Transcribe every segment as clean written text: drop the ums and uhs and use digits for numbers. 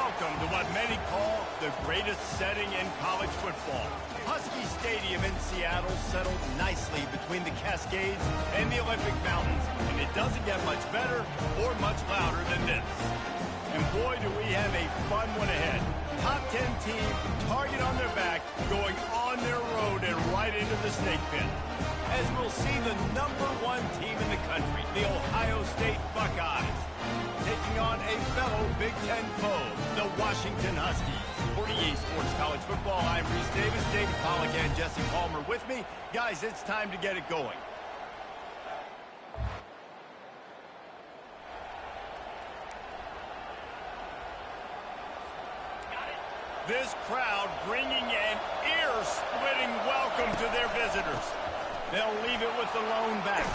Welcome to what many call the greatest setting in college football. Husky Stadium in Seattle settled nicely between the Cascades and the Olympic Mountains, and it doesn't get much better or much louder than this. And boy, do we have a fun one ahead. Top 10 team, target on their back, going on their road and right into the snake pit. As we'll see the #1 team in the country, the Ohio State Buckeyes, taking on a fellow Big Ten foe, the Washington Huskies. For EA Sports College Football, I'm Reese Davis, David Pollack, and Jesse Palmer with me. Guys, it's time to get it going. This crowd bringing an ear-splitting welcome to their visitors. They'll leave it with the lone back.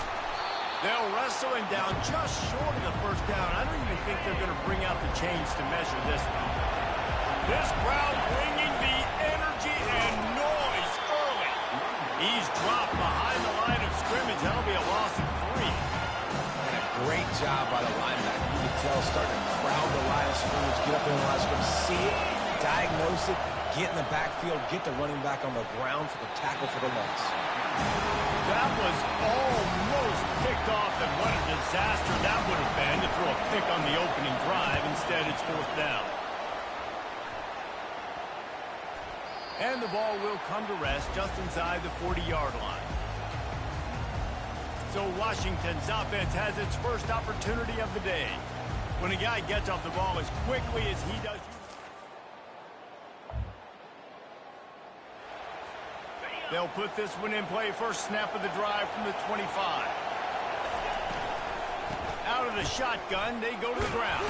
They'll wrestle him down just short of the first down. I don't even think they're going to bring out the chains to measure this one. This crowd bringing the energy and noise early. He's dropped behind the line of scrimmage. That'll be a loss of 3. And a great job by the linebacker. You can tell starting to crowd the line of scrimmage, get up in the line of scrimmage, see it, diagnose it, get in the backfield, get the running back on the ground for the tackle for the loss. That was almost picked off, and what a disaster that would have been to throw a pick on the opening drive. Instead, it's 4th down. And the ball will come to rest just inside the 40-yard line. So Washington's offense has its first opportunity of the day. When a guy gets off the ball as quickly as he does, they'll put this one in play. First snap of the drive from the 25. Out of the shotgun, they go to the ground.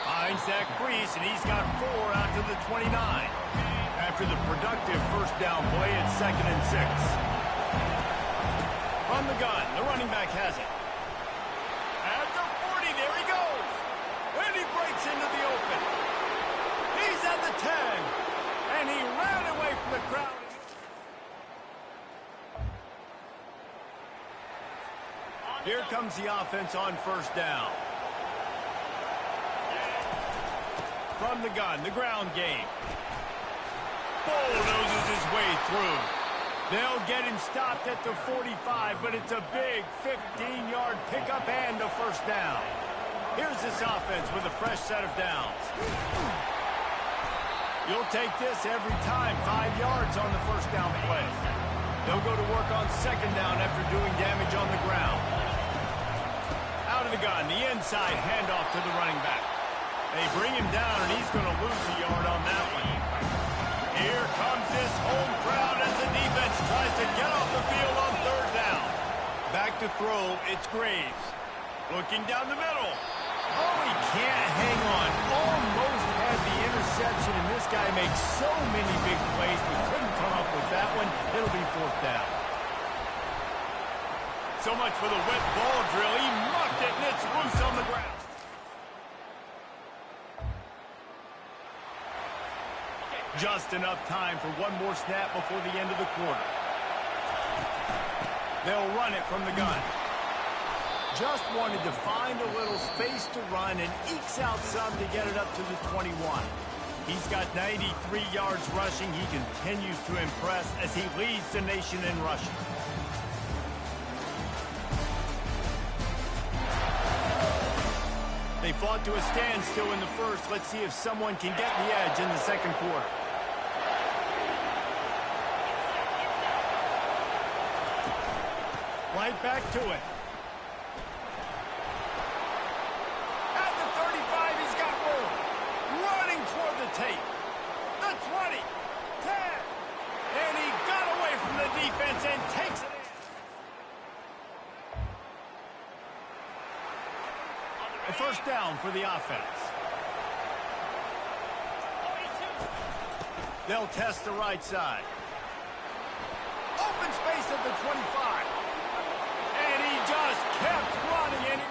Finds that crease, and he's got 4 out to the 29. After the productive first down play, it's 2nd and 6. From the gun, the running back has it. At the 40, there he goes. And he breaks into the open. He's at the 10. And he ran away from the crowd. Here comes the offense on first down. From the gun, the ground game. Bulldozes his way through. They'll get him stopped at the 45, but it's a big 15-yard pickup and a first down. Here's this offense with a fresh set of downs. You'll take this every time. 5 yards on the first down play. They'll go to work on 2nd down after doing damage on the ground. Out of the gun, the inside handoff to the running back. They bring him down, and he's going to lose a yard on that one. Here comes this home crowd as the defense tries to get off the field on 3rd down. Back to throw, it's Graves. Looking down the middle. Oh, he can't hang on. Almost had the interception, and this guy makes so many big plays, but couldn't come up with that one. It'll be 4th down. So much for the wet ball drill. He muffed it, and it's loose on the ground. Just enough time for one more snap before the end of the quarter. They'll run it from the gun. Just wanted to find a little space to run and ekes out some to get it up to the 21. He's got 93 yards rushing. He continues to impress as he leads the nation in rushing. They fought to a standstill in the first. Let's see if someone can get the edge in the 2nd quarter. Right back to it. At the 35, he's got room. Running toward the tape. The 20, 10. And he got away from the defense and takes it in. A first down for the offense. They'll test the right side. Open space at the 25. And he just kept running. And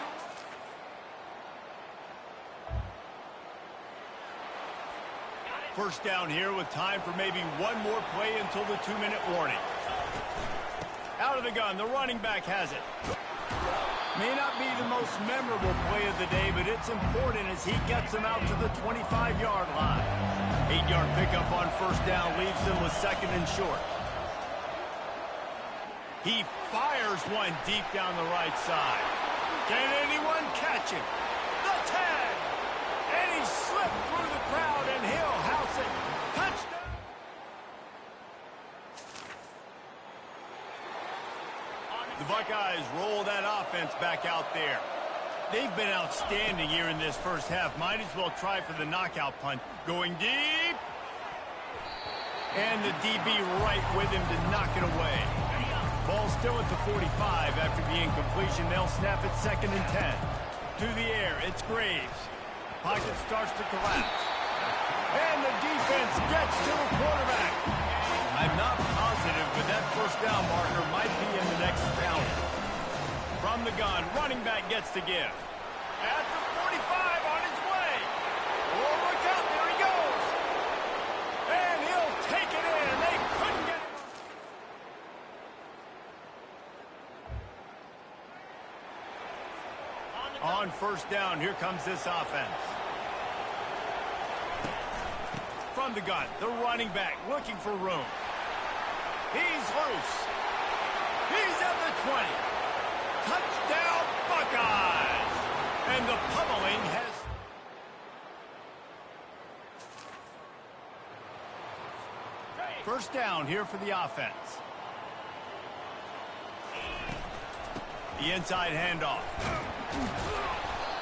first down here with time for maybe one more play until the 2-minute warning. Out of the gun, the running back has it. May not be the most memorable play of the day, but it's important as he gets them out to the 25-yard line. 8-yard pickup on first down leaves them with second and short. He fires one deep down the right side. Can anyone catch him? The tag! And he slipped through the crowd, and he'll house it. Touchdown! The Buckeyes roll that offense back out there. They've been outstanding here in this first half. Might as well try for the knockout punt. Going deep. And the DB right with him to knock it away. Ball still at the 45 after the incompletion. They'll snap it 2nd and 10. To the air, it's Graves. Pocket starts to collapse. And the defense gets to the quarterback. I'm not positive, but that first down marker might be in the next down. From the gun, running back gets to give. At the 45 on his way. Oh, look out, there he goes. And he'll take it in. They couldn't get him. On first down, here comes this offense. From the gun, the running back looking for room. He's loose. He's at the 20. Touchdown, Buckeyes! And the pummeling has... First down here for the offense. The inside handoff.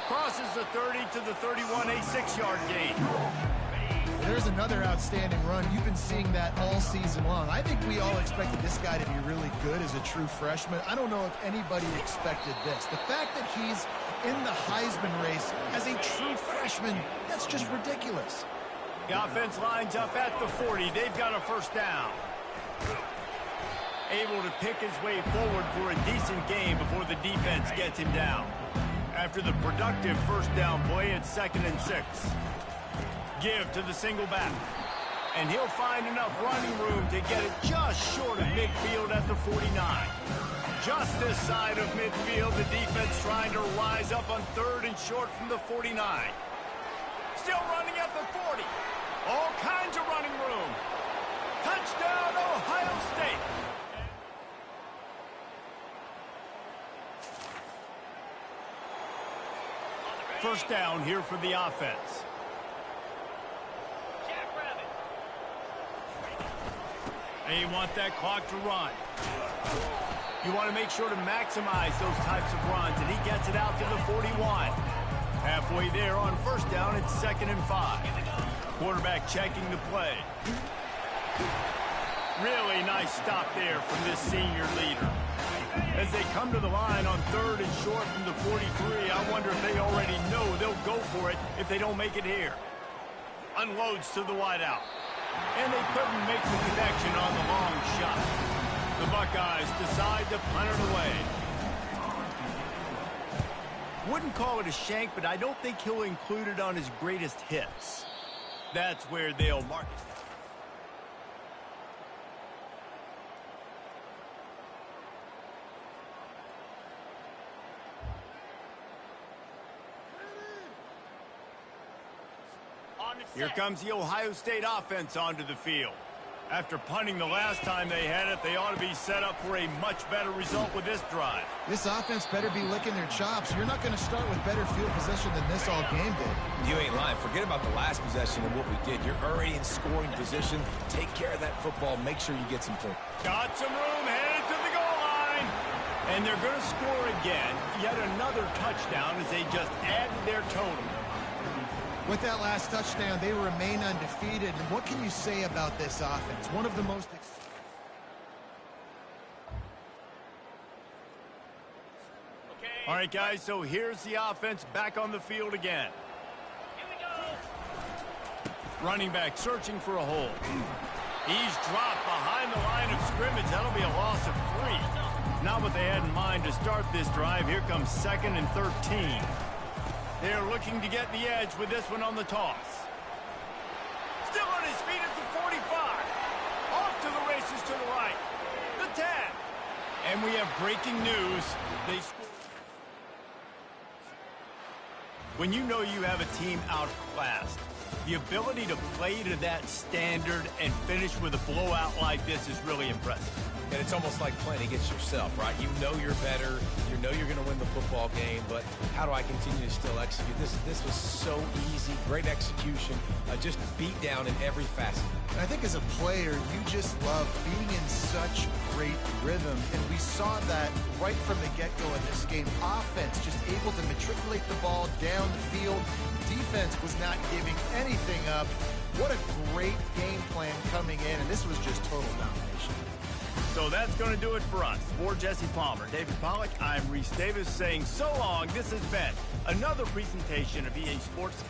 Crosses the 30 to the 31, a 6-yard gain. There's another outstanding run. You've been seeing that all season long. I think we all expected this guy to be really good as a true freshman. I don't know if anybody expected this. The fact that he's in the Heisman race as a true freshman, that's just ridiculous. The offense lines up at the 40. They've got a first down. Able to pick his way forward for a decent game before the defense gets him down. After the productive first down play, it's 2nd and 6. Give to the single back. And he'll find enough running room to get it just short of midfield at the 49. Just this side of midfield, the defense trying to rise up on 3rd and short from the 49. Still running at the 40. All kinds of running room. Touchdown, Ohio State. First down here for the offense. They want that clock to run. You want to make sure to maximize those types of runs, and he gets it out to the 41. Halfway there on first down, it's 2nd and 5. Quarterback checking the play. Really nice stop there from this senior leader. As they come to the line on 3rd and short from the 43, I wonder if they already know they'll go for it if they don't make it here. Unloads to the wideout. And they couldn't make the connection on the long shot. The Buckeyes decide to punt it away. Wouldn't call it a shank, but I don't think he'll include it on his greatest hits. That's where they'll mark it. Here comes the Ohio State offense onto the field. After punting the last time they had it, they ought to be set up for a much better result with this drive. This offense better be licking their chops. You're not going to start with better field possession than this all game did. You ain't lying. Forget about the last possession and what we did. You're already in scoring position. Take care of that football. Make sure you get some points. Got some room, headed to the goal line. And they're going to score again. Yet another touchdown as they just added their total. With that last touchdown, they remain undefeated. And what can you say about this offense? One of the most... All right, guys, so here's the offense back on the field again. Here we go. Running back searching for a hole. He's dropped behind the line of scrimmage. That'll be a loss of 3. Not what they had in mind to start this drive. Here comes 2nd and 13. They're looking to get the edge with this one on the toss. Still on his feet at the 45. Off to the races to the right. The tag. And we have breaking news. They scored. When you know you have a team outclassed, the ability to play to that standard and finish with a blowout like this is really impressive. And it's almost like playing against yourself, right? You know you're better. You know you're going to win the football game, but how do I continue to still execute? This was so easy. Great execution. Just beat down in every facet. And I think as a player, you just love being in such great rhythm. And we saw that right from the get-go in this game. Offense just able to matriculate the ball down the field. Defense was not giving anything up. What a great game plan coming in, and this was just total domination. So that's going to do it for us. For Jesse Palmer, David Pollack, I'm Reese Davis saying so long. This has been another presentation of EA Sports.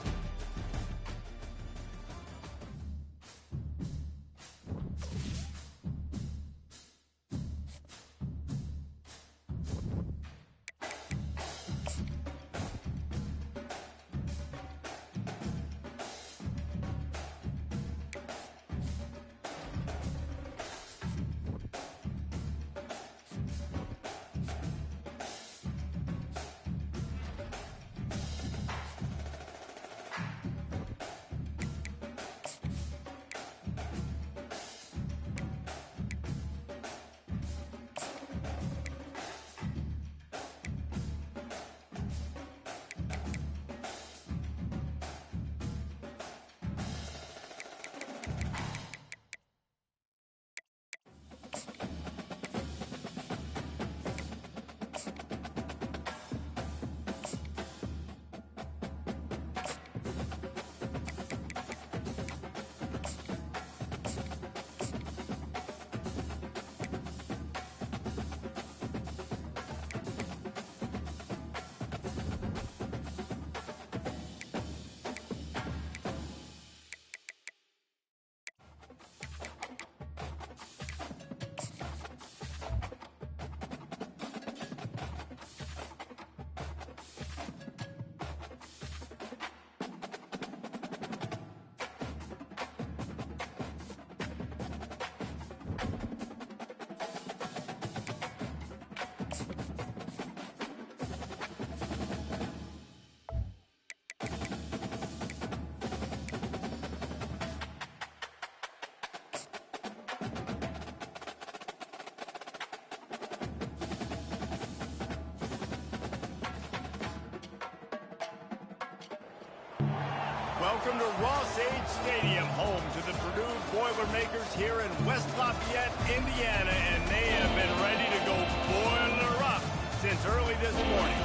Welcome to Ross-Ade Stadium, home to the Purdue Boilermakers here in West Lafayette, Indiana, and they have been ready to go boiler up since early this morning.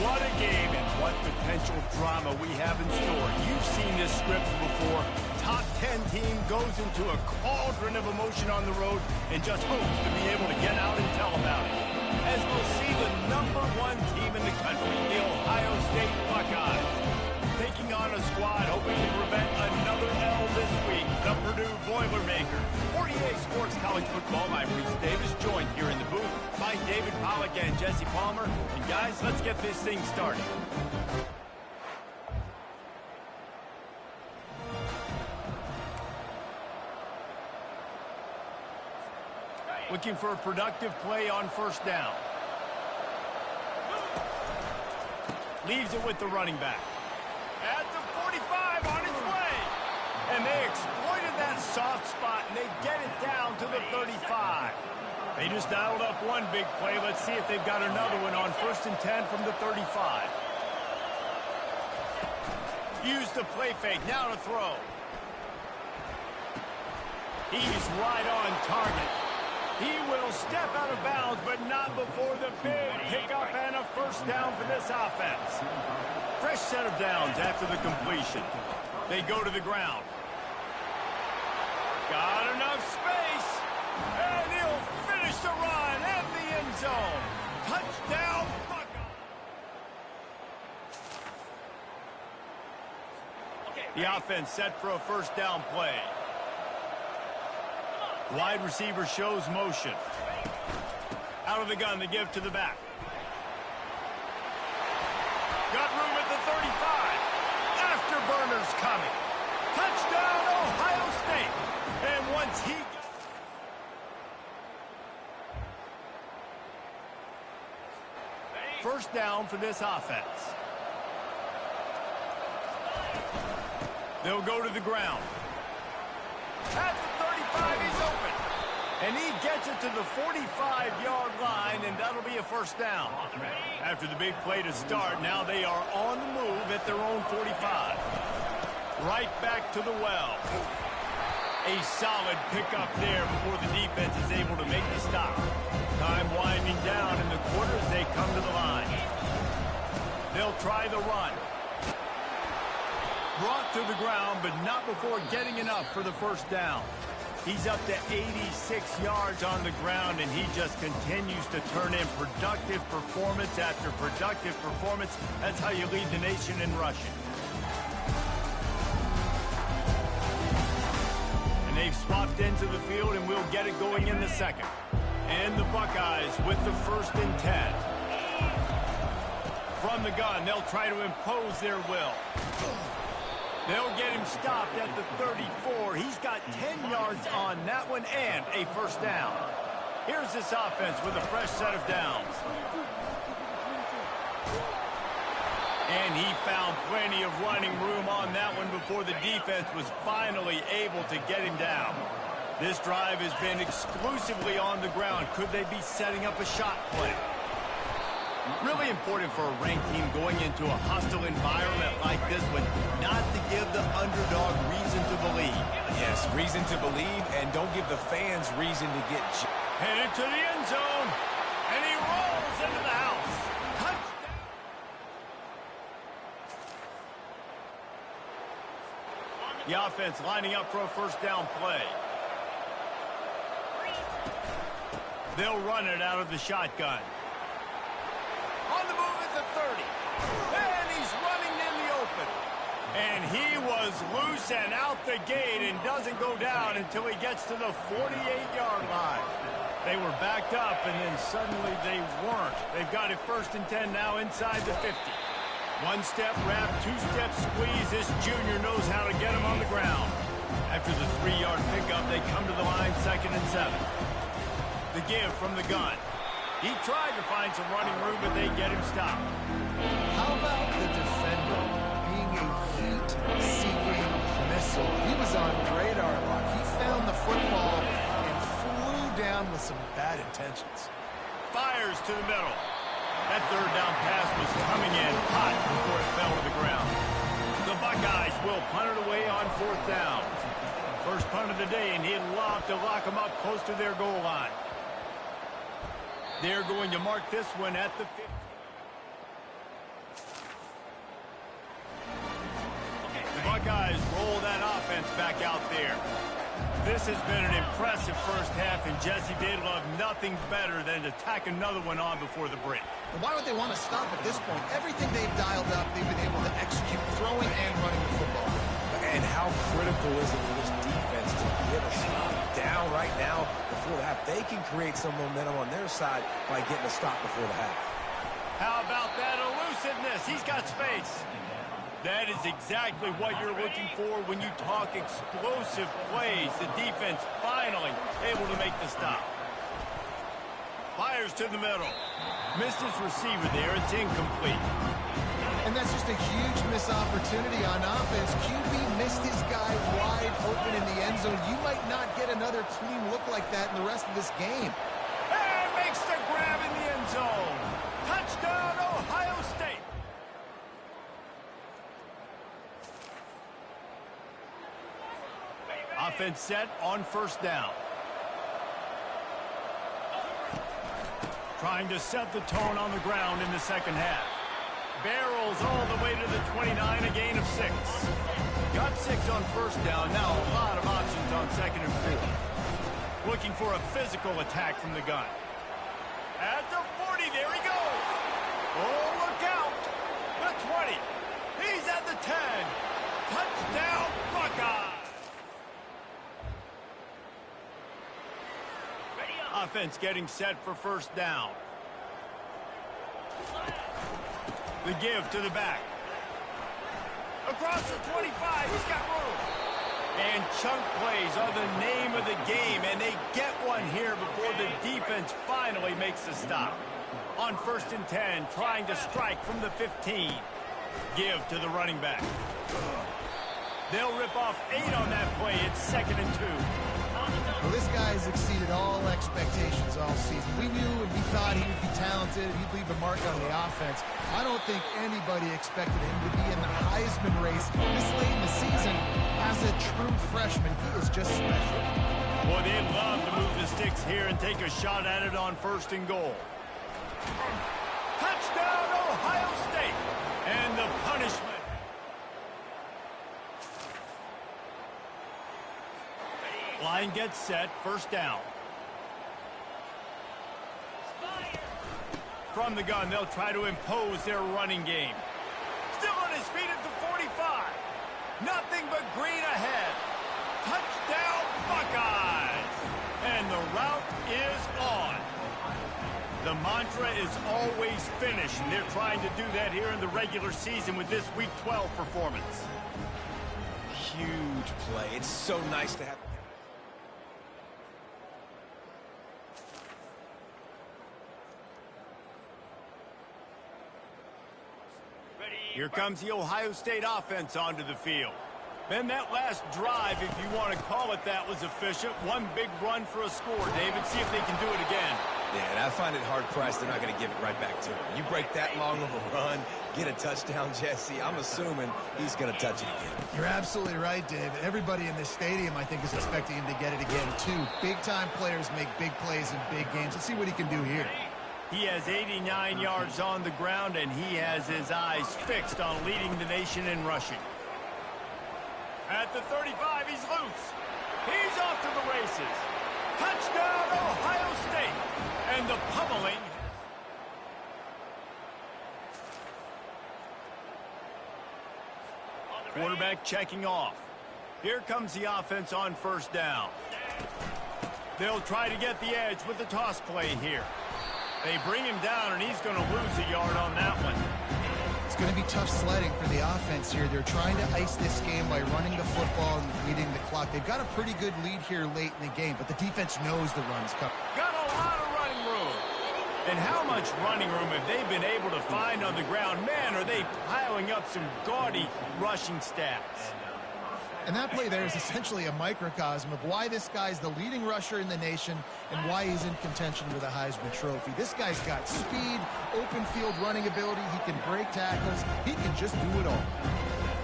What a game and what potential drama we have in store. You've seen this script before. Top 10 team goes into a cauldron of emotion on the road and just hopes to be able to get out and tell about it. As we'll see the #1 team in the country, the Ohio State Buckeyes, taking on a squad hoping to prevent another L this week, the Purdue Boilermakers. For EA Sports College Football, I'm Reese Davis, joined here in the booth by David Pollack and Jesse Palmer. And guys, let's get this thing started. Looking for a productive play on first down. Leaves it with the running back. At the 45 on its way. And they exploited that soft spot, and they get it down to the 35. They just dialed up one big play. Let's see if they've got another one on 1st and 10 from the 35. Use the play fake. Now to throw. He's right on target. He will step out of bounds, but not before the big pickup and a first down for this offense. Fresh set of downs after the completion. They go to the ground. Got enough space. And he'll finish the run in the end zone. Touchdown, Buckeyes. The offense set for a first down play. Wide receiver shows motion. Out of the gun, they give to the back. Got room at the 35. Afterburners coming. Touchdown, Ohio State. And once he... First down for this offense. They'll go to the ground. At the 35, he's open. And he gets it to the 45-yard line, and that'll be a first down. After the big play to start, now they are on the move at their own 45. Right back to the well. A solid pickup there before the defense is able to make the stop. Time winding down in the quarter as they come to the line. They'll try the run. Brought to the ground, but not before getting enough for the first down. He's up to 86 yards on the ground, and he just continues to turn in productive performance after productive performance. That's how you lead the nation in rushing. And they've swapped into the field, and we'll get it going in the second. And the Buckeyes with the 1st and 10. From the gun, they'll try to impose their will. They'll get him stopped at the 34. He's got 10 yards on that one and a first down. Here's this offense with a fresh set of downs. And he found plenty of running room on that one before the defense was finally able to get him down. This drive has been exclusively on the ground. Could they be setting up a shot play? Really important for a ranked team going into a hostile environment like this one, not to give the underdog reason to believe. Yes, reason to believe, and don't give the fans reason to get... Headed to the end zone, and he rolls into the house. Touchdown! The offense lining up for a first down play. They'll run it out of the shotgun. On the move at the 30. And he's running in the open. And he was loose and out the gate and doesn't go down until he gets to the 48-yard line. They were backed up, and then suddenly they weren't. They've got it 1st and 10 now inside the 50. One-step wrap, two-step squeeze. This junior knows how to get him on the ground. After the 3-yard pickup, they come to the line 2nd and 7. The give from the gun. He tried to find some running room, but they get him stopped. How about the defender being a heat-seeking missile? He was on radar lock. He found the football and flew down with some bad intentions. Fires to the middle. That 3rd down pass was coming in hot before it fell to the ground. The Buckeyes will punt it away on 4th down. First punt of the day, and he'd love to lock them up close to their goal line. They're going to mark this one at the 50. The Buckeyes roll that offense back out there. This has been an impressive first half, and Jesse, they'd love nothing better than to tack another one on before the break. And why would they want to stop at this point? Everything they've dialed up, they've been able to execute throwing and running the football. And how critical is it for this defense to get a stop down right now before the half? They can create some momentum on their side by getting a stop before the half. How about that elusiveness? He's got space. That is exactly what you're looking for when you talk explosive plays. The defense finally able to make the stop. Fires to the middle. Missed his receiver there. It's incomplete. And that's just a huge missed opportunity on offense. QB missed his guy wide open in the end zone. You might not get another clean look like that in the rest of this game. And makes the grab in the end zone. Touchdown, Ohio State. Offense set on 1st down. Trying to set the tone on the ground in the second half. Barrels all the way to the 29, a gain of 6. Got 6 on 1st down. Now a lot of options on 2nd and 4. Looking for a physical attack from the gun. At the 40, there he goes. Oh, look out. The 20. He's at the 10. Touchdown, Buckeyes. Offense getting set for 1st down. The give to the back. Across the 25, he's got room. And chunk plays are the name of the game, and they get one here before the defense finally makes the stop. On 1st and 10, trying to strike from the 15. Give to the running back. They'll rip off 8 on that play. It's 2nd and 2. Well, this guy has exceeded all expectations all season. We knew and we thought he would be talented. He'd leave a mark on the offense. I don't think anybody expected him to be in the Heisman race this late in the season. As a true freshman, he is just special. Boy, they'd love to move the sticks here and take a shot at it on 1st and goal. Touchdown, Ohio State! And the punishment. Line gets set, 1st down. From the gun, they'll try to impose their running game. Still on his feet at the 45. Nothing but green ahead. Touchdown, Buckeyes! And the route is on. The mantra is always finish, and they're trying to do that here in the regular season with this Week 12 performance. Huge play. It's so nice to have... Here comes the Ohio State offense onto the field. Then that last drive, if you want to call it that, was efficient. One big run for a score, David. See if they can do it again. Yeah, and I find it hard-pressed they're not going to give it right back to him. You break that long of a run, get a touchdown, Jesse, I'm assuming he's going to touch it again. You're absolutely right, David. Everybody in this stadium, I think, is expecting him to get it again, too. Big-time players make big plays in big games. Let's see what he can do here. He has 89 yards on the ground, and he has his eyes fixed on leading the nation in rushing. At the 35, he's loose. He's off to the races. Touchdown, Ohio State. And the pummeling. Quarterback checking off. Here comes the offense on 1st down. They'll try to get the edge with the toss play here. They bring him down, and he's going to lose a yard on that one. It's going to be tough sledding for the offense here. They're trying to ice this game by running the football and leading the clock. They've got a pretty good lead here late in the game, but the defense knows the run's coming. Got a lot of running room. And how much running room have they been able to find on the ground? Man, are they piling up some gaudy rushing stats. And that play there is essentially a microcosm of why this guy's the leading rusher in the nation and why he's in contention with a Heisman Trophy. This guy's got speed, open field running ability. He can break tackles. He can just do it all.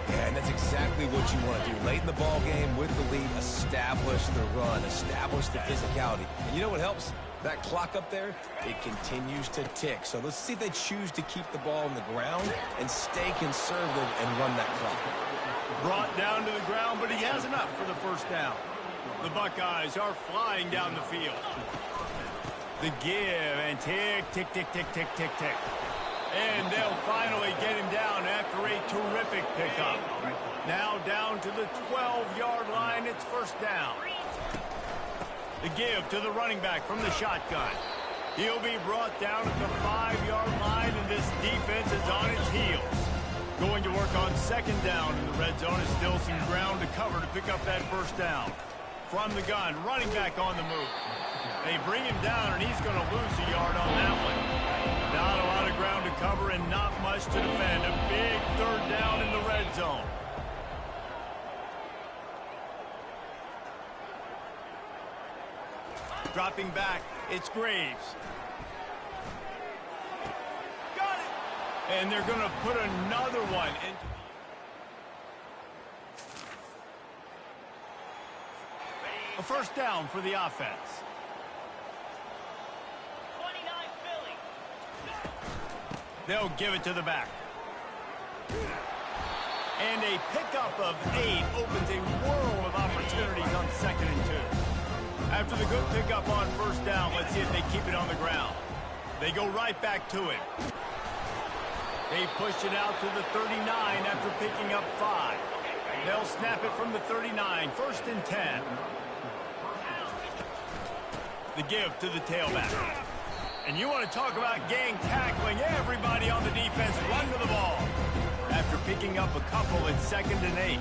Yeah, and that's exactly what you want to do. Late in the ball game with the lead, establish the run, establish the physicality. And you know what helps? That clock up there, it continues to tick. So let's see if they choose to keep the ball on the ground and stay conservative and run that clock. Brought down to the ground, but he has enough for the 1st down. The Buckeyes are flying down the field. The give, and tick, tick, tick, tick, tick, tick, tick. And they'll finally get him down after a terrific pickup. Now down to the 12-yard line, it's 1st down. The give to the running back from the shotgun. He'll be brought down at the 5-yard line, and this defense is on its heels. Going to work on 2nd down in the red zone. Is still some ground to cover to pick up that 1st down. From the gun, running back on the move. They bring him down, and he's going to lose a yard on that one. Not a lot of ground to cover and not much to defend. A big 3rd down in the red zone. Dropping back, it's Graves. Got it! And they're going to put another one into... A 1st down for the offense. 29 Philly. They'll give it to the back. And a pickup of 8 opens a world of opportunities on 2nd and 2. After the good pickup on 1st down, let's see if they keep it on the ground. They go right back to it. They push it out to the 39 after picking up 5. They'll snap it from the 39, 1st and 10. The give to the tailback. And you want to talk about gang tackling. Everybody on the defense run to the ball. After picking up a couple at 2nd and 8.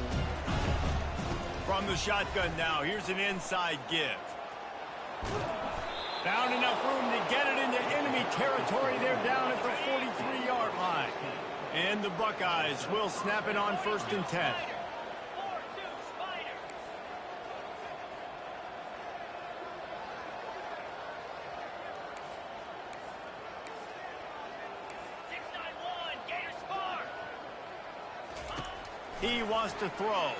From the shotgun now, here's an inside give. Found enough room to get it into enemy territory. They're down at the 43-yard line. And the Buckeyes will snap it on 1st and 10. He wants to throw.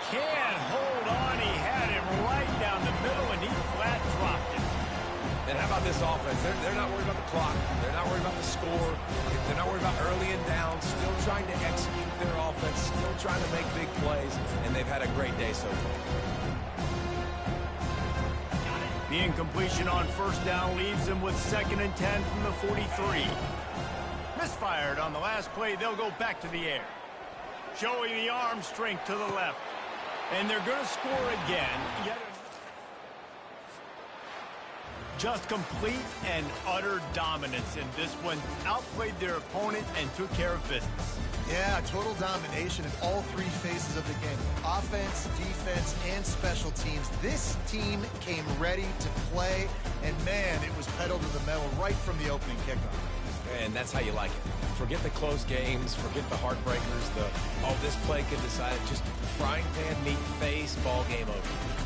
Can't hold on. He had him right down the middle, and he flat dropped it. And how about this offense? They're not worried about the clock. They're not worried about the score. They're not worried about early and down. Still trying to execute their offense. Still trying to make big plays. And they've had a great day so far. The incompletion on first down leaves them with 2nd and 10 from the 43. Misfired on the last play. They'll go back to the air. Showing the arm strength to the left. And they're going to score again. Just complete and utter dominance in this one. Outplayed their opponent and took care of business. Yeah, total domination in all three phases of the game. Offense, defense, and special teams. This team came ready to play, and man, it was pedal to the metal right from the opening kickoff. And that's how you like it. Forget the close games, forget the heartbreakers, this play could decide it. Just frying pan meet face, ball game over.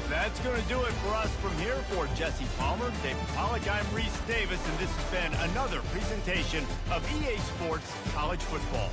That's going to do it for us from here. For Jesse Palmer, David Pollack, I'm Reese Davis, and this has been another presentation of EA Sports College Football.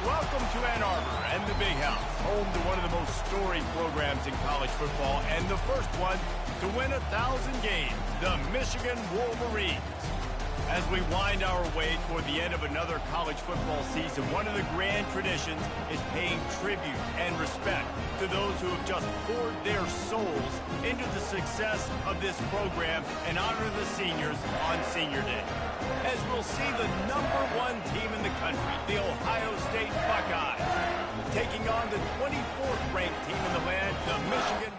Welcome to Ann Arbor and the Big House, home to one of the most storied programs in college football and the first one to win 1,000 games, the Michigan Wolverines. As we wind our way toward the end of another college football season, one of the grand traditions is paying tribute and respect to those who have just poured their souls into the success of this program and honor the seniors on Senior Day. As we'll see the #1 team in the country, the Ohio State Buckeyes, taking on the 24th ranked team in the land, the Michigan.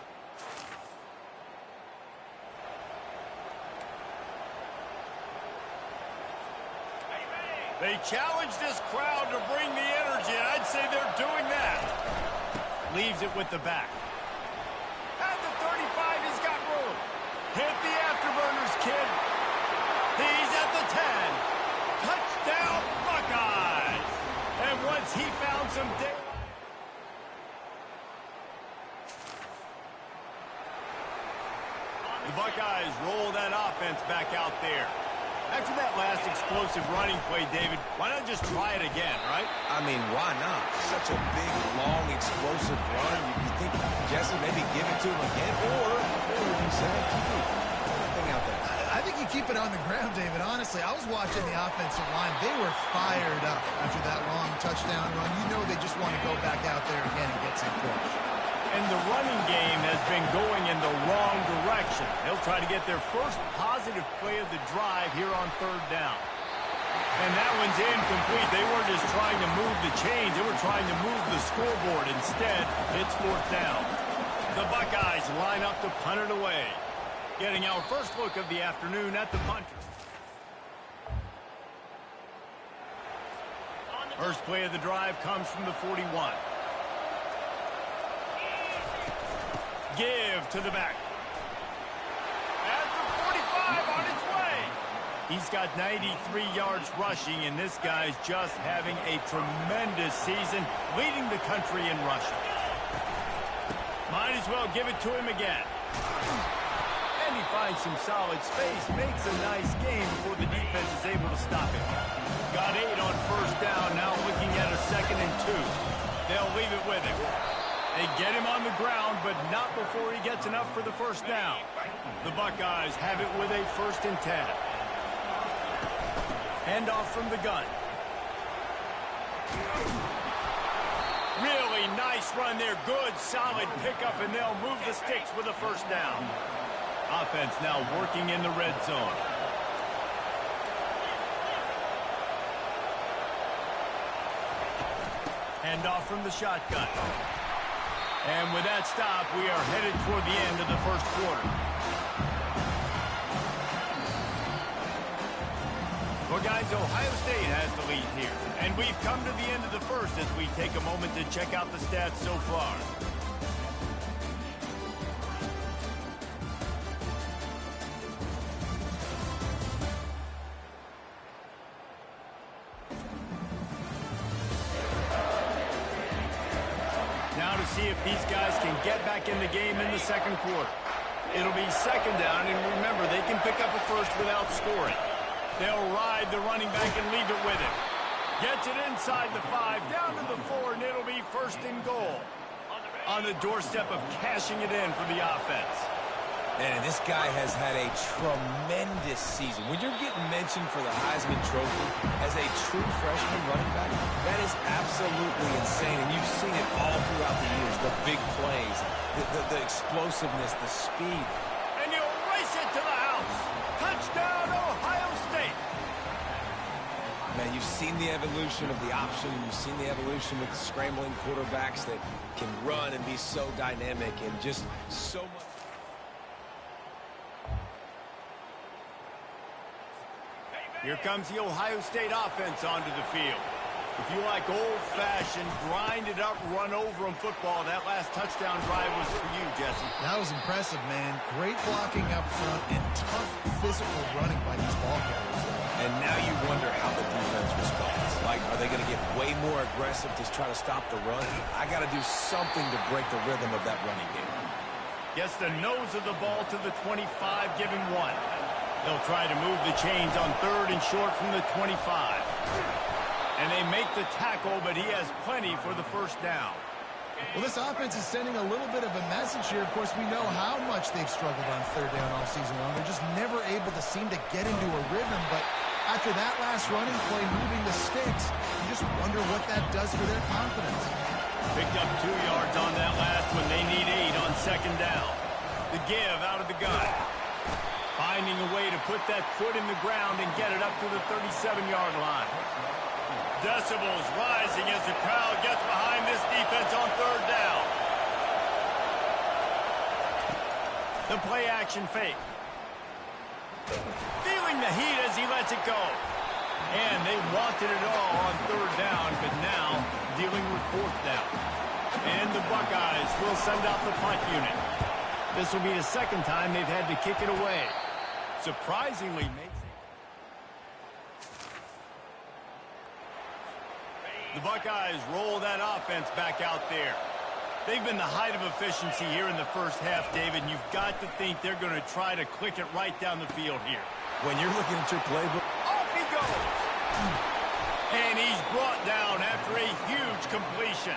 They challenge this crowd to bring the energy, and I'd say they're doing that. Leaves it with the back. At the 35, he's got room. Hit the afterburners, kid. He's at the 10. Touchdown, Buckeyes. And once he found some daylight. The Buckeyes roll that offense back out there. After that last explosive running play, David, why not just try it again, right? I mean, why not? Such a big, long, explosive run. You think, Jesse, maybe give it to him again, or you say, keep anything out there. I think you keep it on the ground, David. Honestly, I was watching the offensive line. They were fired up after that long touchdown run. You know they just want to go back out there again and get some points. And the running game has been going in the wrong direction. They'll try to get their first positive play of the drive here on 3rd down. And that one's incomplete. They weren't just trying to move the chains. They were trying to move the scoreboard. Instead, it's 4th down. The Buckeyes line up to punt it away. Getting our first look of the afternoon at the punter. First play of the drive comes from the 41. Give to the back. At the 45 on its way. He's got 93 yards rushing, and this guy's just having a tremendous season, leading the country in rushing. Might as well give it to him again. And he finds some solid space, makes a nice game before the defense is able to stop him. Got 8 on 1st down, now looking at a 2nd and 2. They'll leave it with him. They get him on the ground, but not before he gets enough for the 1st down. The Buckeyes have it with a 1st and 10. Handoff from the gun. Really nice run there. Good, solid pickup, and they'll move the sticks with a 1st down. Offense now working in the red zone. Handoff from the shotgun. And with that stop, we are headed toward the end of the 1st quarter. Well, guys, Ohio State has the lead here. And we've come to the end of the 1st as we take a moment to check out the stats so far. See if these guys can get back in the game in the 2nd quarter. It'll be 2nd down, and remember, they can pick up a 1st without scoring. They'll ride the running back and leave it with him. Gets it inside the 5, down to the 4, and it'll be 1st and goal. On the doorstep of cashing it in for the offense. And this guy has had a tremendous season. When you're getting mentioned for the Heisman Trophy as a true freshman running back, that is absolutely insane. And you've seen it all throughout the years, the big plays, the explosiveness, the speed. And he'll race it to the house. Touchdown, Ohio State. Man, you've seen the evolution of the option. You've seen the evolution with the scrambling quarterbacks that can run and be so dynamic and just so much. Here comes the Ohio State offense onto the field. If you like old-fashioned, grind-it-up, run-over-'em football, that last touchdown drive was for you, Jesse. That was impressive, man. Great blocking up front and tough physical running by these ball carriers. And now you wonder how the defense responds. Like, are they going to get way more aggressive to try to stop the run? I got to do something to break the rhythm of that running game. Gets the nose of the ball to the 25, give him 1. They'll try to move the chains on 3rd and short from the 25. And they make the tackle, but he has plenty for the first down. Well, this offense is sending a little bit of a message here. Of course, we know how much they've struggled on third down all season long. They're just never able to seem to get into a rhythm. But after that last running play, moving the sticks, you just wonder what that does for their confidence. Picked up 2 yards on that last one. They need 8 on second down. The give out of the gun. Finding a way to put that foot in the ground and get it up to the 37-yard line. Decibels rising as the crowd gets behind this defense on third down. The play action fake. Feeling the heat as he lets it go. And they wanted it all on third down, but now dealing with fourth down. And the Buckeyes will send out the punt unit. This will be the second time they've had to kick it away. Surprisingly makes it. The Buckeyes roll that offense back out there. They've been the height of efficiency here in the first half, David, and you've got to think they're going to try to click it right down the field here. When you're looking at your playbook, Off he goes! And he's brought down after a huge completion.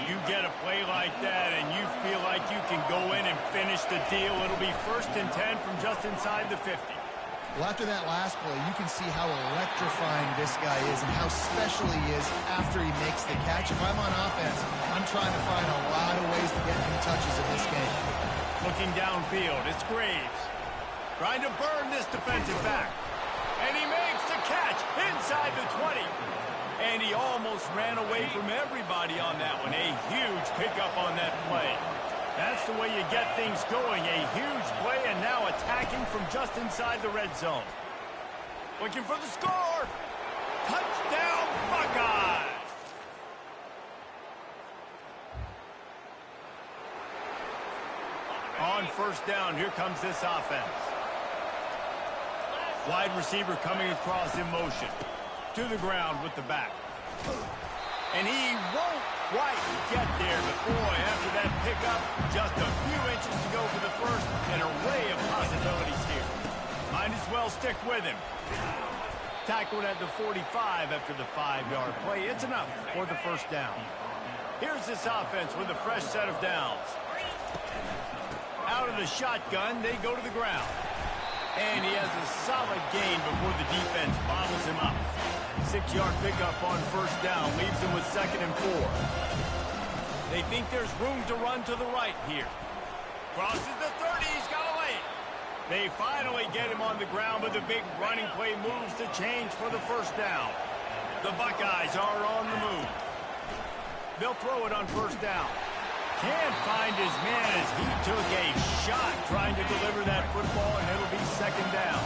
You get a play like that and you feel like you can go in and finish the deal. It'll be 1st and 10 from just inside the 50. Well, after that last play, you can see how electrifying this guy is and how special he is after he makes the catch. If I'm on offense, I'm trying to find a lot of ways to get him touches in this game. Looking downfield, it's Graves. Trying to burn this defensive back. And he makes the catch inside the 20. And he almost ran away from everybody on that one. A huge pickup on that play. That's the way you get things going. A huge play and now attacking from just inside the red zone. Looking for the score. Touchdown, Buckeyes! On first down, here comes this offense. Wide receiver coming across in motion. To the ground with the back. And he won't quite get there, but boy, after that pickup, just a few inches to go for the first, an array of possibilities here. Might as well stick with him. Tackled at the 45 after the 5-yard play. It's enough for the first down. Here's this offense with a fresh set of downs. Out of the shotgun, they go to the ground. And he has a solid gain before the defense bottles him up. 6-yard pickup on first down leaves him with 2nd and 4. They think there's room to run to the right here. Crosses the 30, he's got a lane. They finally get him on the ground, but the big running play moves the change for the first down. The Buckeyes are on the move. They'll throw it on first down. Can't find his man as he took a shot trying to deliver that football, and it'll be 2nd down.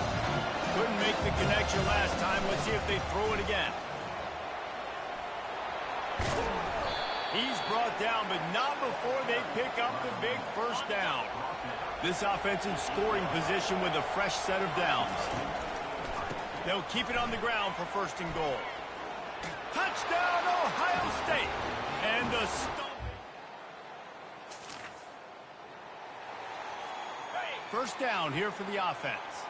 Couldn't make the connection last time. Let's see if they throw it again. He's brought down, but not before they pick up the big first down. This offensive scoring position with a fresh set of downs. They'll keep it on the ground for 1st and goal. Touchdown, Ohio State! And the first down here for the offense.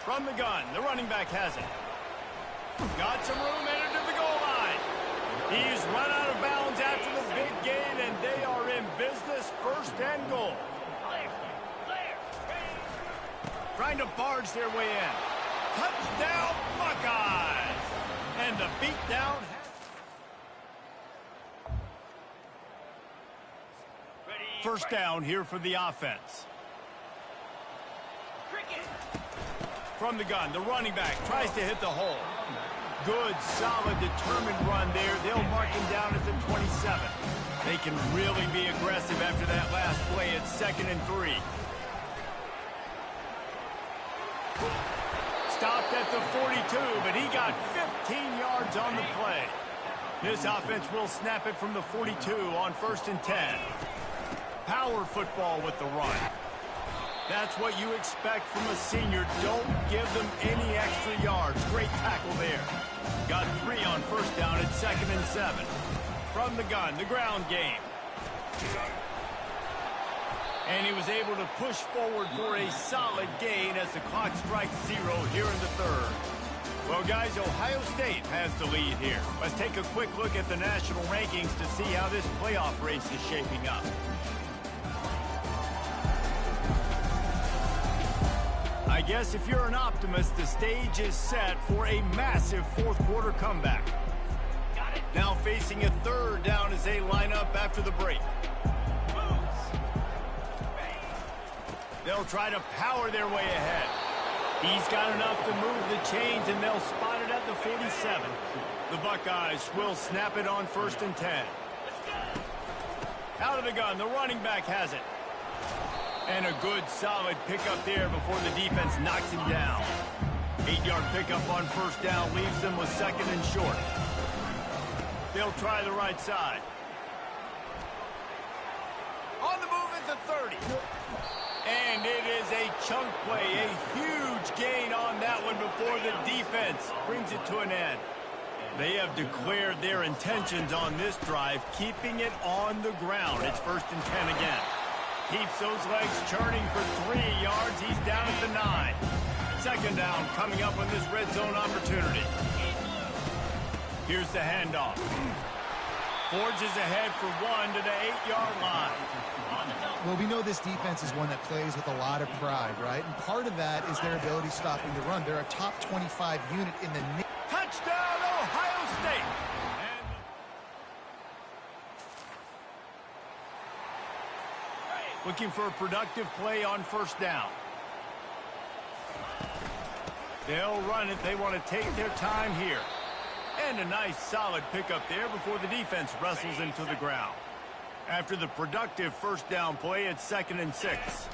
From the gun, the running back has it. Got some room, entered to the goal line. He's run out of bounds after the big gain, and they are in business, 1st and goal. Trying to barge their way in. Touchdown, Buckeyes! And the beatdown. First down here for the offense. From the gun, the running back tries to hit the hole. Good, solid, determined run there. They'll mark him down at the 27. They can really be aggressive after that last play at 2nd and 3. Stopped at the 42, but he got 15 yards on the play. This offense will snap it from the 42 on 1st and 10. Power football with the run. That's what you expect from a senior. Don't give them any extra yards. Great tackle there. Got 3 on first down at 2nd and 7. From the gun, the ground game. And he was able to push forward for a solid gain as the clock strikes 0 here in the third. Well, guys, Ohio State has the lead here. Let's take a quick look at the national rankings to see how this playoff race is shaping up. I guess if you're an optimist, the stage is set for a massive fourth quarter comeback. Now facing a third down as they line up after the break. They'll try to power their way ahead. He's got enough to move the chains, and they'll spot it at the 47. The Buckeyes will snap it on 1st and 10. Out of the gun, the running back has it. And a good, solid pickup there before the defense knocks him down. 8-yard pickup on 1st down leaves them with 2nd and short. They'll try the right side. On the move at the 30. And it is a chunk play, a huge gain on that one before the defense brings it to an end. They have declared their intentions on this drive, keeping it on the ground. It's 1st and 10 again. Keeps those legs churning for 3 yards. He's down at the 9. 2nd down coming up on this red zone opportunity. Here's the handoff. Forges ahead for 1 to the 8-yard line. Well, we know this defense is one that plays with a lot of pride, right? And part of that is their ability stopping the run. They're a top 25 unit in the nation. Touchdown, Ohio State! Looking for a productive play on 1st down. They'll run it. They want to take their time here. And a nice, solid pickup there before the defense wrestles him to the ground. After the productive 1st down play, it's 2nd and 6.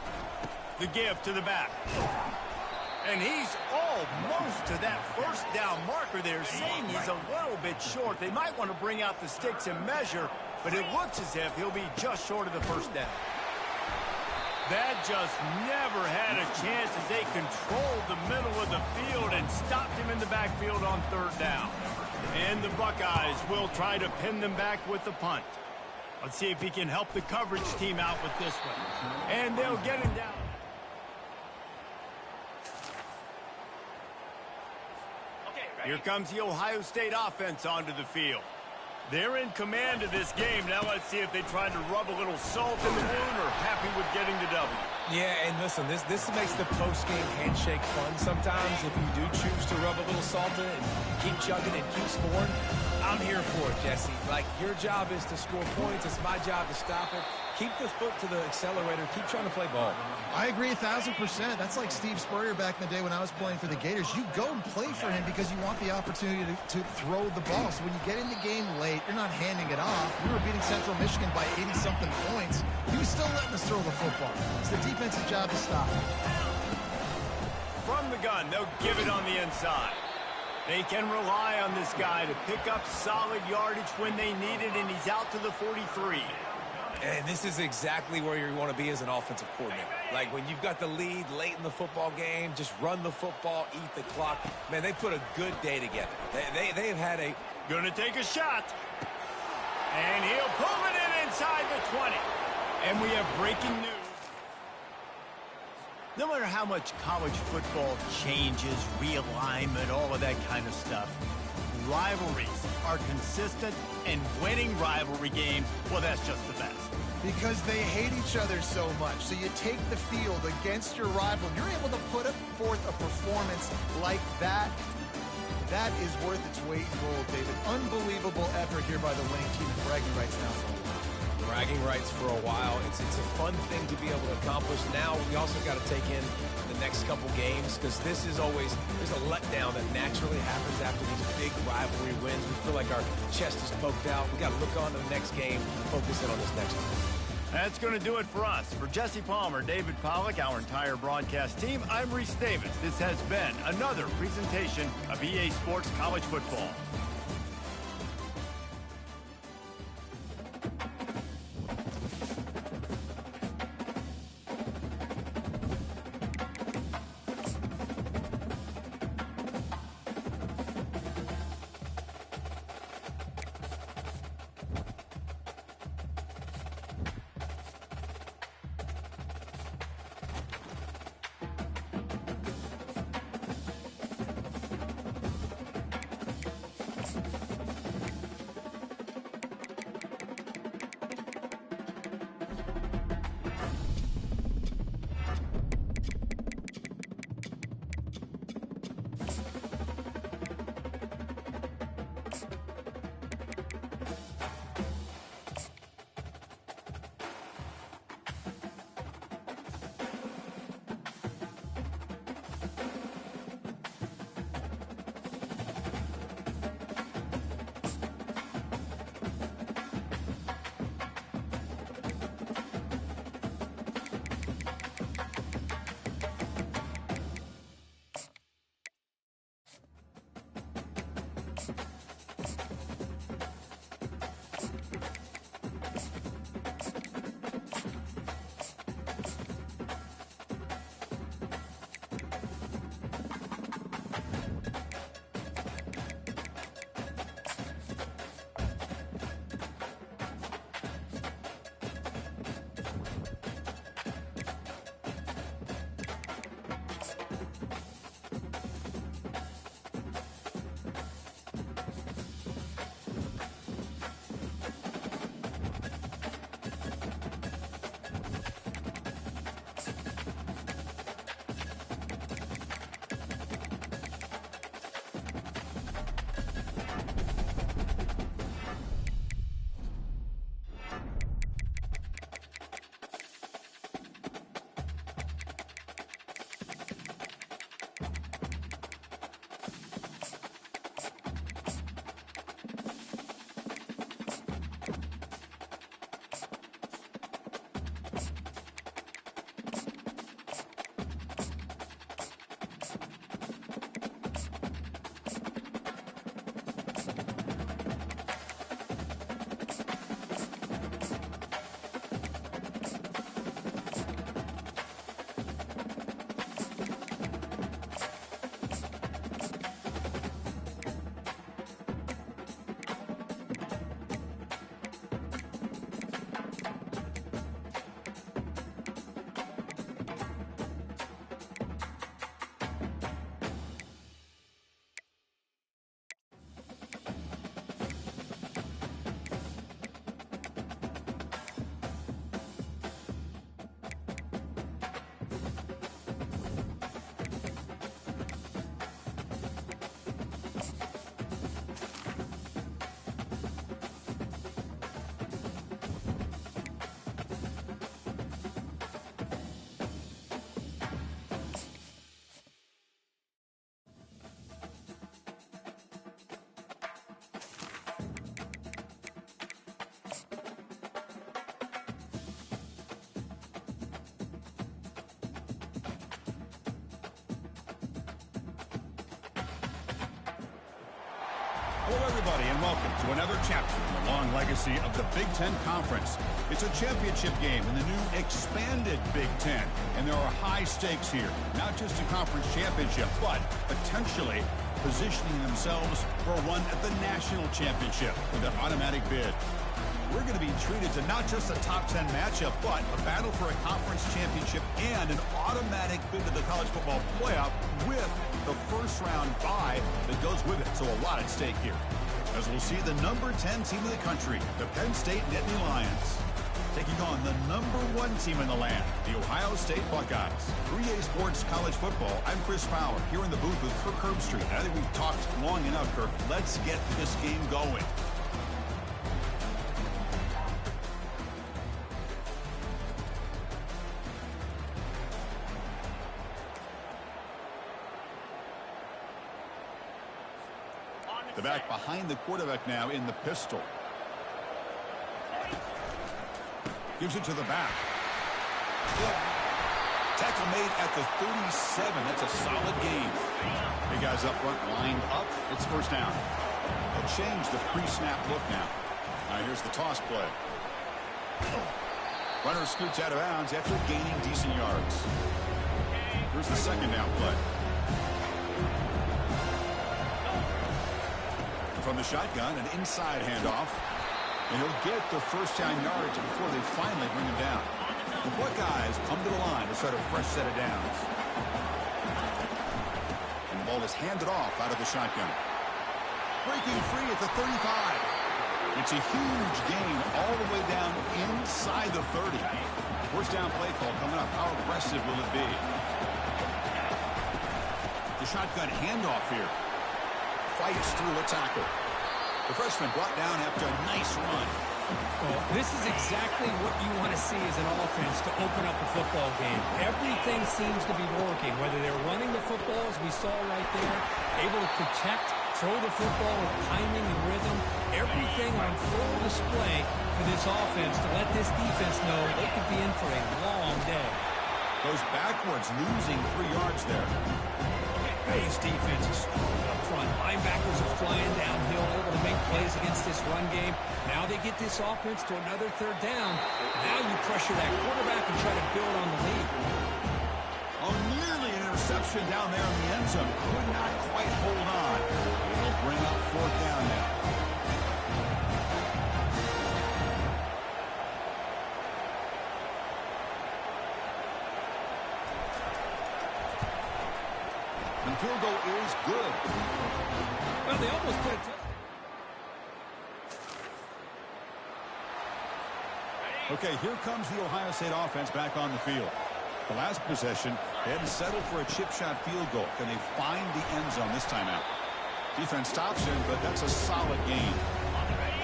The give to the back. And he's almost to that 1st down marker there, saying he's a little bit short. They might want to bring out the sticks and measure, but it looks as if he'll be just short of the 1st down. That just never had a chance as they controlled the middle of the field and stopped him in the backfield on 3rd down. And the Buckeyes will try to pin them back with the punt. Let's see if he can help the coverage team out with this one. And they'll get him down. Here comes the Ohio State offense onto the field. They're in command of this game. Now let's see if they try to rub a little salt in the wound or happy with getting the W. Yeah, and listen, this makes the post-game handshake fun sometimes. If you do choose to rub a little salt in it and keep chugging and keep scoring, I'm here for it, Jesse. Like, your job is to score points. It's my job to stop it. Keep the foot to the accelerator. Keep trying to play ball. I agree 1,000%. That's like Steve Spurrier back in the day when I was playing for the Gators. You go and play for him because you want the opportunity to throw the ball. So when you get in the game late, you're not handing it off. We were beating Central Michigan by 80-something points. He was still letting us throw the football. It's the defense's job to stop it. From the gun, they'll give it on the inside. They can rely on this guy to pick up solid yardage when they need it, and he's out to the 43. And this is exactly where you want to be as an offensive coordinator. Like, when you've got the lead late in the football game, just run the football, eat the clock. Man, they put a good day together. They've had a... Gonna take a shot. And he'll pull it in inside the 20. And we have breaking news. No matter how much college football changes, realignment, all of that kind of stuff, rivalries are consistent, and winning rivalry games, well, that's just the best. Because they hate each other so much. So you take the field against your rival, and you're able to put forth a performance like that. That is worth its weight in gold, David. Unbelievable effort here by the winning team, and bragging rights now for a while. Bragging rights for a while. It's a fun thing to be able to accomplish. Now we also got to take in the next couple games, because this is always, there's a letdown that naturally happens after these big rivalry wins. We feel like our chest is poked out. We got to look on to the next game and focus in on this next one. That's going to do it for us. For Jesse Palmer, David Pollack, our entire broadcast team, I'm Reese Davis. This has been another presentation of EA Sports College Football. Hello, everybody, and welcome to another chapter in the long legacy of the Big Ten Conference. It's a championship game in the new expanded Big Ten, and there are high stakes here. Not just a conference championship, but potentially positioning themselves for a run at the national championship with an automatic bid. We're going to be treated to not just a top 10 matchup, but a battle for a conference championship and an automatic bid to the college football playoff with the first round bye that goes with it. So a lot at stake here. As we'll see the number 10 team in the country, the Penn State Nittany Lions, taking on the number 1 team in the land, the Ohio State Buckeyes. 3A Sports College Football, I'm Chris Fowler, here in the booth with Kirk Herbstreit. I think we've talked long enough, Kirk. Let's get this game going. The back behind the quarterback now in the pistol. Gives it to the back. Tackle made at the 37. That's a solid gain. Big guys up front, lined up. It's first down. They'll change the pre-snap look now. Here's the toss play. Runner scoots out of bounds after gaining decent yards. Here's the second down play. From the shotgun, an inside handoff. And he'll get the first down yards before they finally bring him down. The Buckeyes come to the line to start a fresh set of downs. And the ball is handed off out of the shotgun. Breaking free at the 35. It's a huge gain all the way down inside the 30. First down play call coming up. How aggressive will it be? The shotgun handoff here. Fights through a tackle. The freshman brought down after a nice run. Well, this is exactly what you want to see as an offense to open up a football game. Everything seems to be working, whether they're running the football, as we saw right there, able to protect, throw the football with timing and rhythm. Everything on full display for this offense to let this defense know they could be in for a long day. Goes backwards, losing 3 yards there. This defense is strong up front. Linebackers are flying downhill, able to make plays against this run game. Now they get this offense to another third down. Now you pressure that quarterback and try to build on the lead. Oh, nearly an interception down there in the end zone. Could not quite hold on. It'll bring up fourth down now. And field goal is good. Well, they almost put it to... Okay, here comes the Ohio State offense back on the field. The last possession, they hadn't settled for a chip shot field goal. Can they find the end zone this time out? Defense stops him, but that's a solid gain.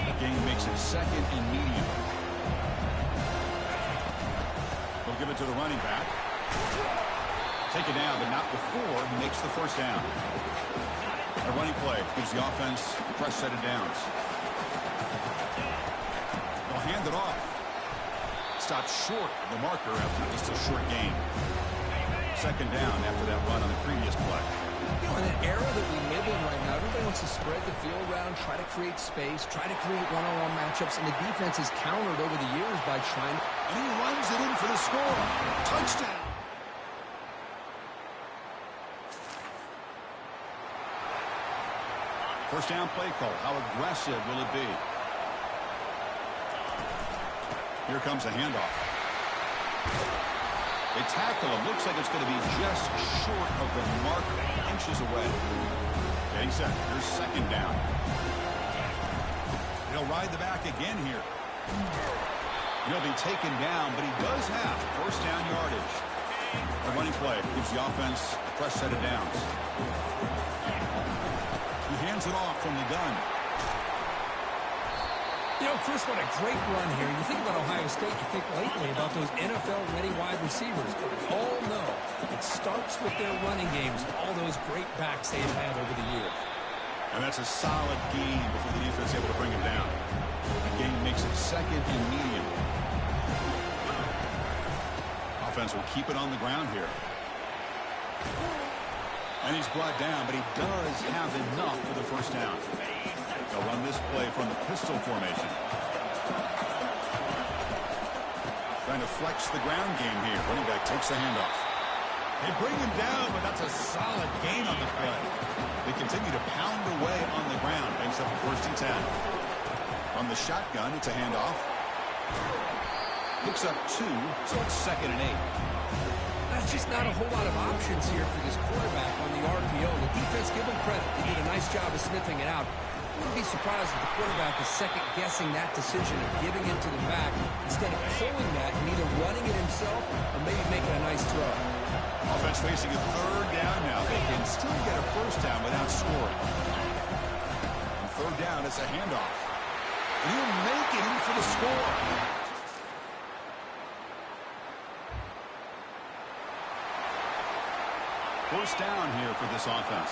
The gain makes it second and medium. They'll give it to the running back. Take it down, but not before he makes the first down. A running play gives the offense a fresh set of downs. They'll hand it off. Stopped short of the marker after just a short gain. Second down after that run on the previous play. You know, in an era that we live in right now, everybody wants to spread the field around, try to create space, try to create one-on-one matchups, and the defense has countered over the years by trying. And he runs it in for the score. Touchdown. First down play call. How aggressive will it be? Here comes a handoff. They tackle him. Looks like it's going to be just short of the mark, inches away. Getting set. Here's second down. He'll ride the back again here. He'll be taken down, but he does have first down yardage. A running play gives the offense a fresh set of downs. He hands it off from the gun. You know, Chris, what a great run here. You think about Ohio State, you think lately about those NFL-ready wide receivers. But we all know it starts with their running games, all those great backs they've had over the years. And that's a solid gain before the defense is able to bring him down. The gain makes it second and medium. Offense will keep it on the ground here. And he's brought down, but he does have enough for the first down. They'll run this play from the pistol formation. Trying to flex the ground game here. Running back takes the handoff. They bring him down, but that's a solid gain on the play. They continue to pound away on the ground. Makes up a 1st and 10. On the shotgun, it's a handoff. Picks up 2, so it's 2nd and 8. That's just not a whole lot of options here for this quarterback on the RPO. The defense, give them credit. They did a nice job of sniffing it out. Wouldn't be surprised if the quarterback is second-guessing that decision of giving it to the back instead of pulling that and either running it himself or maybe making a nice throw. Offense facing a 3rd down now. They can still get a 1st down without scoring. On 3rd down, it's a handoff. And he'll make it in for the score. First down here for this offense.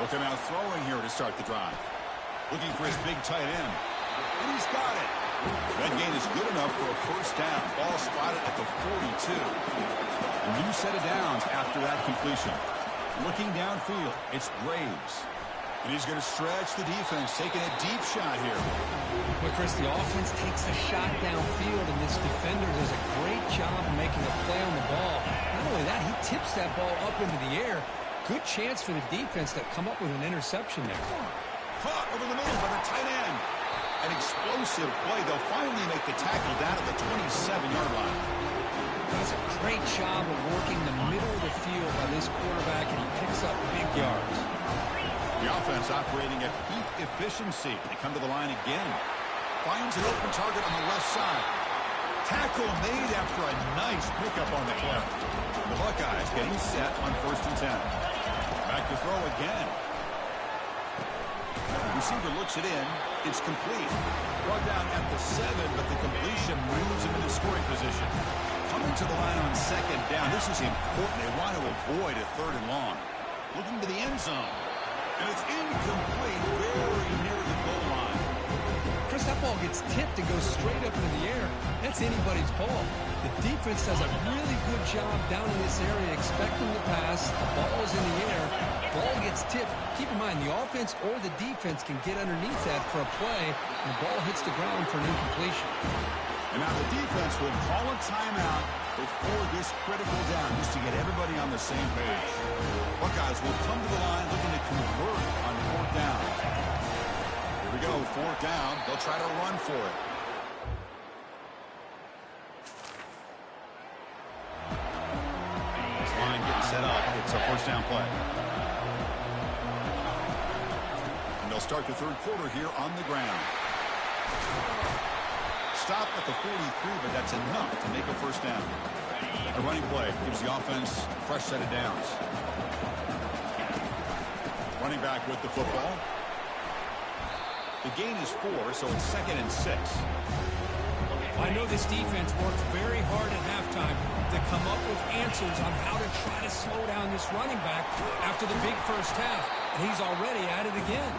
Looking out throwing here to start the drive. Looking for his big tight end. And he's got it. That gain is good enough for a 1st down. Ball spotted at the 42. A new set of downs after that completion. Looking downfield, it's Graves. And he's going to stretch the defense, taking a deep shot here. But Chris, the offense takes the shot downfield, and this defender does a great job of making a play on the ball. Not only that, he tips that ball up into the air. Good chance for the defense to come up with an interception there. Caught over the middle by the tight end. An explosive play. They'll finally make the tackle down at the 27-yard line. Does a great job of working the middle of the field by this quarterback, and he picks up big yards. The offense operating at peak efficiency. They come to the line again. Finds an open target on the left side. Tackle made after a nice pickup on the play. The Buckeyes getting set on 1st and 10. Back to throw again. Receiver looks it in. It's complete. Brought down at the 7, but the completion moves him into scoring position. Coming to the line on 2nd down. This is important. They want to avoid a 3rd and long. Looking to the end zone. And it's incomplete, very near the goal line. Chris, that ball gets tipped and goes straight up into the air. That's anybody's ball. The defense does a really good job down in this area, expecting the pass. The ball is in the air. Ball gets tipped. Keep in mind, the offense or the defense can get underneath that for a play, and the ball hits the ground for an incompletion. And now the defense will call a timeout before this critical down, just to get everybody on the same page. Buckeyes will come to the line looking to convert on 4th down. Here we go, 4th down. They'll try to run for it. This line getting set up. It's a 1st down play. And they'll start the 3rd quarter here on the ground. Stop at the 43, but that's enough to make a 1st down. A running play gives the offense a fresh set of downs. Running back with the football. The gain is 4, so it's 2nd and 6. I know this defense worked very hard at halftime to come up with answers on how to try to slow down this running back after the big 1st half. And he's already at it again.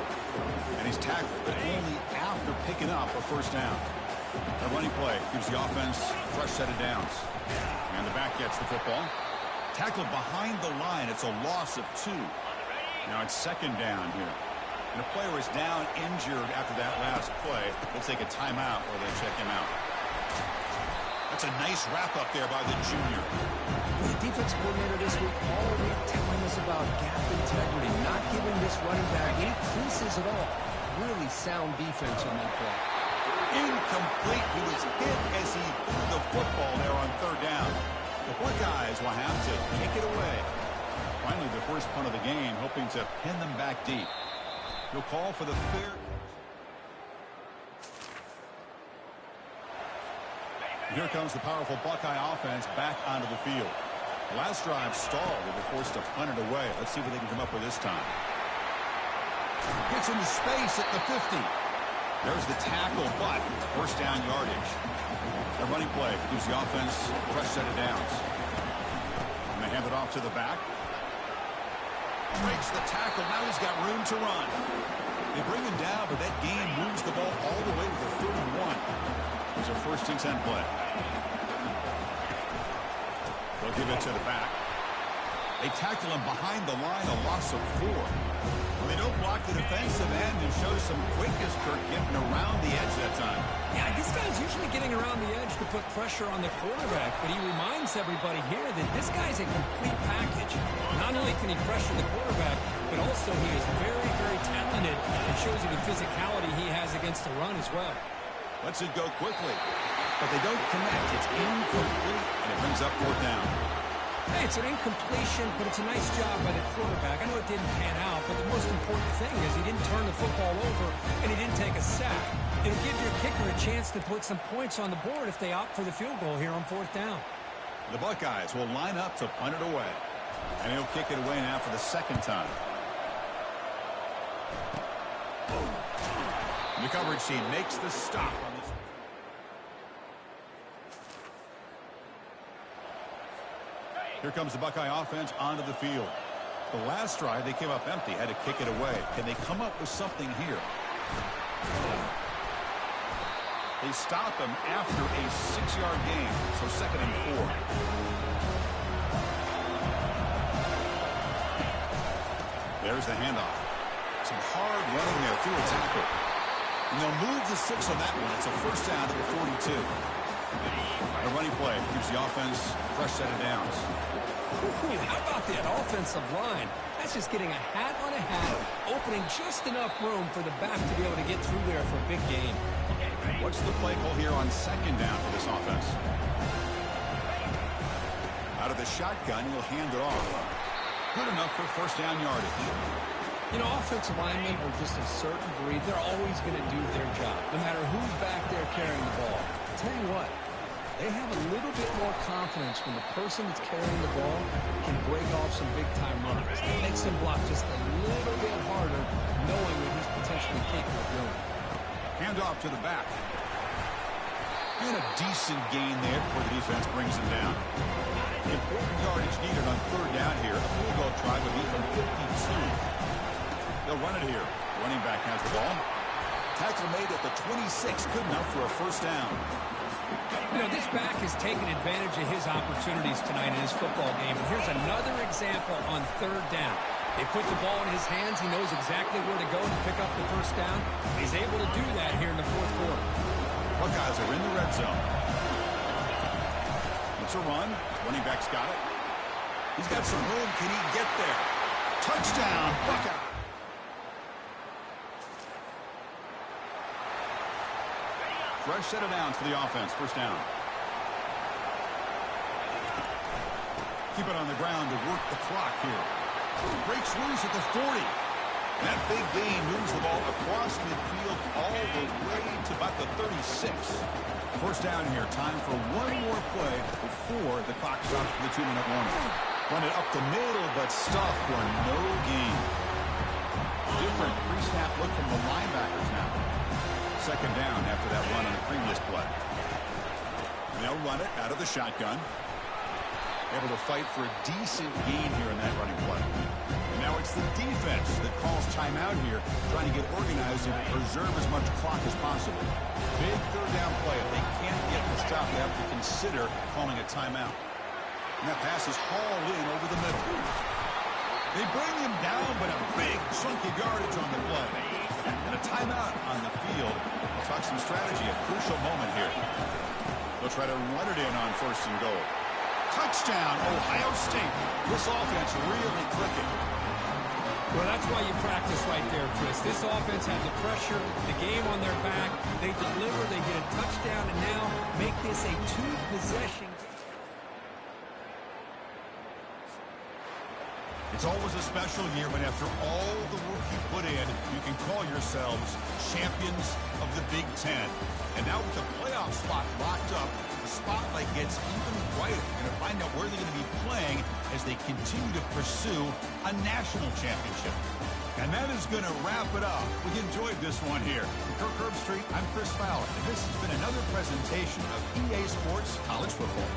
And he's tackled, but only after picking up a 1st down. A running play gives the offense a fresh set of downs. And the back gets the football. Tackled behind the line. It's a loss of 2. Now it's 2nd down here. And a player is down injured after that last play. They'll take a timeout or they'll check him out. That's a nice wrap-up there by the junior. The defense coordinator this week all week telling us about gap integrity, not giving this running back any creases at all. Really sound defense on that play. Incomplete. He was hit as he threw the football there on 3rd down. The Buckeyes will have to kick it away. Finally, the first punt of the game, hoping to pin them back deep. He'll call for the fair. Here comes the powerful Buckeye offense back onto the field. The last drive stalled. They were forced to punt it away. Let's see what they can come up with this time. Gets into space at the 50. There's the tackle, but 1st down yardage. The running play gives the offense a fresh set of downs. And they hand it off to the back. Breaks the tackle. Now he's got room to run. They bring him down, but that gain moves the ball all the way to the 31. There's a 1st and 10 play. They'll give it to the back. They tackle him behind the line, a loss of 4. they don't block the defensive end and show some quickness, Kirk, getting around the edge that time. Yeah, this guy's usually getting around the edge to put pressure on the quarterback, but he reminds everybody here that this guy's a complete package. Not only can he pressure the quarterback, but also he is very, very talented and shows you the physicality he has against the run as well. Lets it go quickly, but they don't connect. It's incomplete, and it brings up fourth down. Hey, it's an incompletion, but it's a nice job by the quarterback. I know it didn't pan out, but the most important thing is he didn't turn the football over and he didn't take a sack. It'll give your kicker a chance to put some points on the board if they opt for the field goal here on fourth down. The Buckeyes will line up to punt it away, and he'll kick it away now for the second time. The coverage team makes the stop on this. Here comes the Buckeye offense onto the field. The last drive, they came up empty, had to kick it away. Can they come up with something here? They stop him after a 6-yard gain, so 2nd and 4. There's the handoff. Some hard running there through a tackle. And they'll move the 6 on that one. It's a first down to the 42. A running play gives the offense a fresh set of downs. Ooh, how about that offensive line? That's just getting a hat on a hat, opening just enough room for the back to be able to get through there for a big gain. What's the play call here on 2nd down for this offense? Out of the shotgun, he'll hand it off. Good enough for first down yardage. You know, offensive linemen are just a certain breed. They're always going to do their job, no matter who's back there carrying the ball. I'll tell you what, they have a little bit more confidence when the person that's carrying the ball can break off some big-time runs. It makes them block just a little bit harder, knowing what he's potentially capable of doing. Hand off to the back. And a decent gain there before the defense brings him down. Important yardage needed on 3rd down here. A field goal try would be from 52. They'll run it here. Running back has the ball. Tackle made at the 26. Good enough for a first down. You know, this back has taken advantage of his opportunities tonight in his football game. And here's another example on 3rd down. They put the ball in his hands. He knows exactly where to go to pick up the first down. He's able to do that here in the 4th quarter. Buckeyes are in the red zone. It's a run. Running back's got it. He's got some room. Can he get there? Touchdown, Buckeye. Fresh set of downs for the offense. First down. Keep it on the ground to work the clock here. Breaks loose at the 40. That big gain moves the ball across midfield all the way to about the 36. First down here. Time for one more play before the clock stops for the 2-minute warning. Run it up the middle, but stuff for no gain. Different pre-snap look from the linebackers now. 2nd down after that run on the previous play. And they'll run it out of the shotgun. Able to fight for a decent gain here in that running play. And now it's the defense that calls timeout here, trying to get organized and preserve as much clock as possible. Big 3rd down play. If they can't get the stop, they have to consider calling a timeout. And that pass is hauled in over the middle. They bring him down, but a big chunk of yardage on the play. And a timeout on the field. We'll talk some strategy, a crucial moment here. They'll try to run it in on 1st and goal. Touchdown, Ohio State. This offense really clicking. Well, that's why you practice right there, Chris. This offense had the pressure, the game on their back. They deliver, they get a touchdown, and now make this a 2-possession game. It's always a special year when after all the work you put in, you can call yourselves champions of the Big Ten. And now with the playoff spot locked up, the spotlight gets even brighter. You're going to find out where they're going to be playing as they continue to pursue a national championship. And that is going to wrap it up. We enjoyed this one here. For Kirk Herbstreit, I'm Chris Fowler, and this has been another presentation of EA Sports College Football.